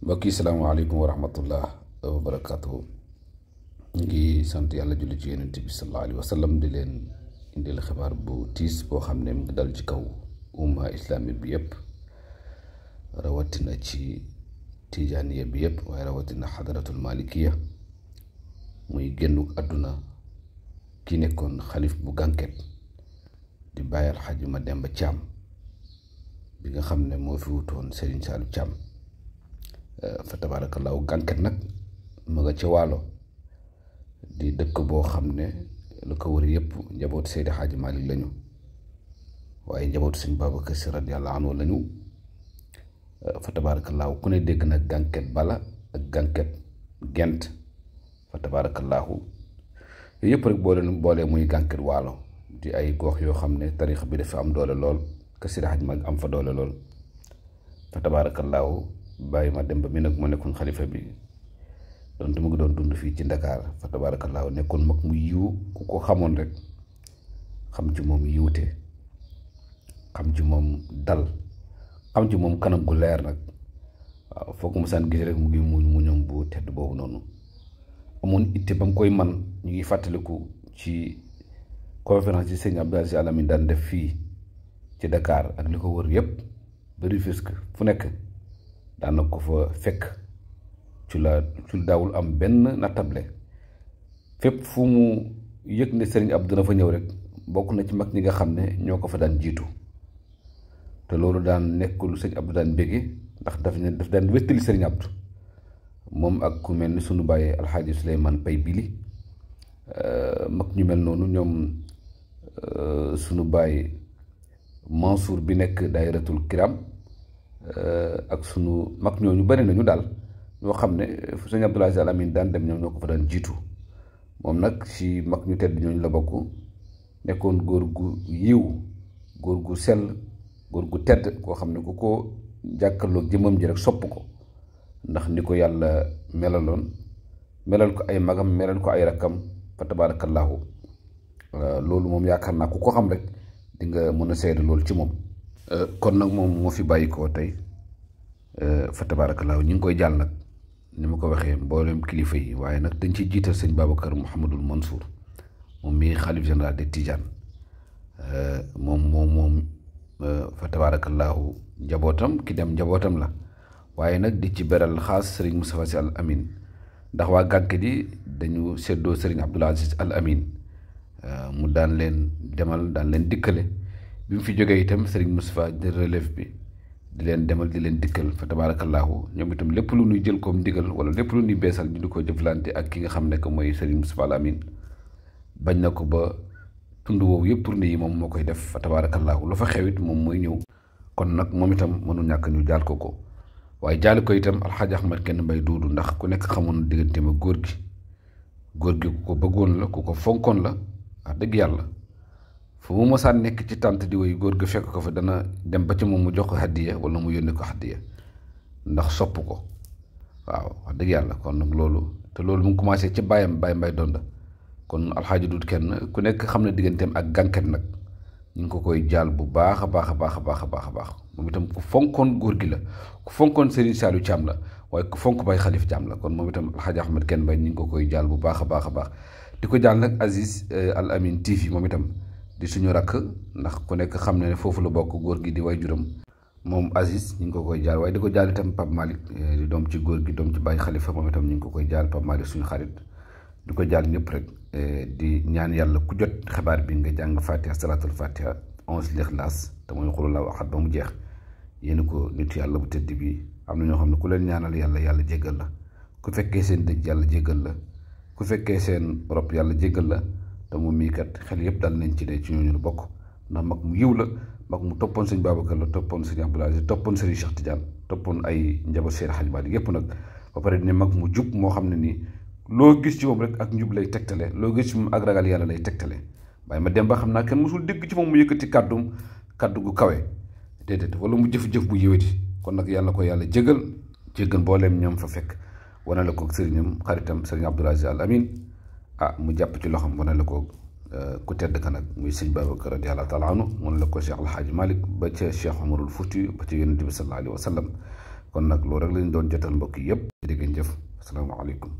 mbokk yi salaamaaleykum wa rahmatullah wa barakaatuhu. Ngi sant yàlla julli ci yonent bi sallallahu alayhi wa sallam di leen indil xibaar bu tiis boo xam ne mu ngi dal ci kaw umma islamique bi yëpp, rawatina ci tijaaniya bi yëpp, waaye rawatina xadaratul malikiya. muy génnuk àdduna ki nekkoon xalif bu Gànket di Baye Alxaaji Mademba Thiam bi nga xam ne moo fi wutoon Serigne Saliou Thiam. Fa tabaarakallaahu Gànket nag mu nga ca Waalo di dëkk boo xam ne lu ko wër yëpp njabootu Seydi Hadji Malick lañu, waaye njabootu Sëñ Babacar Si radiyallaahu anhu lañu. Fa tabaarakallaahu ku ne dégg nag Gànket Bala ak Gànket Gent. Fa tabaarakallaahu yooyu yëpp rek boole muy Gànket Waalo di ay gox yoo xam ne tariix bi dafa am doole lool, ka Seydi Hadji Malick am fa doole lool. Fa tabaarakallaahu Baye Mademba mi nag moo nekkoon xalifa bi donte mu ngi doon dund fii ci Ndakaar. Fa tabaarakallaahu nekkoon mag mu yiw, ku ko xamoon rek xam ci moom yiwte, xam ci moom dal, xam ci moom kanam gu leer nag. waaw foog mu saan gis rek mu ngi mu ñoom bu tedd boobu noonu. amoon itte ba mu koy man ñu ngi fàttaliku ci conférence yi sëñ Abdou Aziz Al Amine daan def fii ci Dakar ak li ko wër yëpp ba Rufisque fu nekk daan na ko fa fekk ci daawul am benn nattable. fépp fu mu yëg ne sëriñ Abdou dina fa ñëw rek bokk na ci mag ñi nga xam ne ñoo ko fa daan jiitu, te loolu daan nekk lu sëñ Abdou daan bége ndax daf daan wéttali sëriñ Abdou moom ak ku mel ni sunu bàyyi Alxaaji Souleymane Pay Bili. mag ñu mel noonu ñoom sunu bàyyi Mansour bi nekk daayiratul kiram ak sunu mag ñooñu bari nañu daal ñoo xam ne sëñ Abdou Aziz Al Amine daan dem ñoom ñoo ko fa daan jiitu. moom nag ci mag ñu tedd ñooñu la bokk, nekkoon góor gu yiw, góor gu sell, góor gu tedd koo xam ne ku ko jàkkaarloog jëmmam ji rek sopp ko, ndax ni ko yàlla melaloon, melal ko ay magam, melal ko ay rakkam. Fa tabaarakallaahu loolu moom yaakaar naa ku ko xam rek di nga mën a seede loolu ci moom. kon nag moom moo fi bàyyi koo tey. Fa tabaarakallaahu ñu ngi koy jàll nag ni ma ko waxee mboolem kilifa yi, waaye nag dañ ciy jiital sëñ Babacar Mouhamadul Mansour moom mii xalif général de Tidiane. moom fa tabaarakallaahu njabootam ki dem njabootam la, waaye nag di ci beral xaas Serigne Moustapha Sy Al Amine, ndax waa Gànket yi dañu seddoo Serigne Abdoul Aziz Al Amine. mu daan leen demal, daan leen dikkale. bi mu fi jógee itam Serigne Moustapha de relève bi di leen demal di leen dikkal. Fa tabaarakallaahu ñoom itam lépp lu ñuy jël comme ndigal wala lépp lu ñuy beesal ñu di ko jëflante ak ki nga xam ne que mooy Serigne Moustapha Al Amine. bañ na ko ba tund woowu yëpp tournée yi moom moo koy def. Fa tabaarakallaahu lu fa xewit moom mooy ñëw. kon nag moom itam mënu ñàkk ñu jaal ko waaye jaali ko itam Alxaaji Ahmad Kenn Mbay Duudu, ndax ku nekk xamoon diggante ma góor gi ku ko bëggoon la, ku ko fonkoon la. wax dëgg yàlla fu mu mosaan nekk ci tànt di woy góor gi fekk ko fa dana dem ba ci moom mu jox ko hadiya wala mu yónnee ko hadiya ndax sopp ko. waaw wax dëgg yàlla kon nag loolu mu ngi commencé ci bàyyam Baye Mbay Donda. kon Alxaaji Duudu Kenn ku nekk xam ne digganteem ak Gànket nag ñu ngi ko koy jaal bu baax a baax a baax a baax a baax a baax. moom itam ku fonkoon góor gi la, ku fonkoon Serigne Saliou Thiam la, waaye ku fonk Baye Xalif Thiam la. kon moom itam Alxaaji Ahmad Kenn Mbay ñu ngi ko koy jaal bu baax a baax a baax. di ko jaal nag Aziz Al Amine TV moom itam di suñu rakk, ndax ku nekk xam ne foofu la bokk góor gi di way juram moom Aziz ñu ngi ko koy jaal. waaye di ko jaal itam Pape Malick di doom ci góor gi, doom ci Baye Xalifa, moom itam ñu ngi ko koy jaal. Pape Malick suñu xarit di ko jaal ñëpp rek. di ñaan yàlla ku jot xibaar bi nga jàng Fatiha salaatul Fatiha 11 Lixlaas te mooy xul Allaahu ahad ba mu jeex. yéen ko nit yàlla bu tëdd bi am na ñoo xam ne ku leen ñaanal yàlla jéggal la, ku fekkee seen dëj yàlla jéggal la, ku fekkee seen rob yàlla jéggal la. te moom mii kat xel yëpp dal nañ ci de ci ñooñu la bokk, ndax mag mu yiw la, mag mu toppoon sëñ Babacar la, toppoon sëñ Abdoul Aziz, toppoon sëriñ Cheikh Tidiane, toppoon ay njaboot Seydi Hadji Malick yëpp nag. ba pare ne mag mu jub moo xam ne nii loo gis ci moom rek ak njub lay tegtale, loo gis ci moom ak ragal yàlla lay tegtale. Baye Mademba xam naa kenn mosul dégg ci moom mu yëkkati kaddu gu kawe déedéet, wala mu jëf-jëf bu yëwati. kon nag yàlla ko yàlla jéggal mbooleem ñoom fa fekk. wane la ko sëriñam xaritam Serigne Abdoul Aziz Al Amine mu jàpp ci loxam wane la ko ku tedd ka nag muy sëñ Babacar radiyallaahu taala anhu wane la ko Cheikh Alhaaji Malick ba ca Cheikh Omarul Fouti ba ca Yonent bi sallallaahu alayhi wa sallam. kon nag loolu rek lañ doon jotal mbokk yi yëpp. jërë ngeen jëf asalaamaaleykum.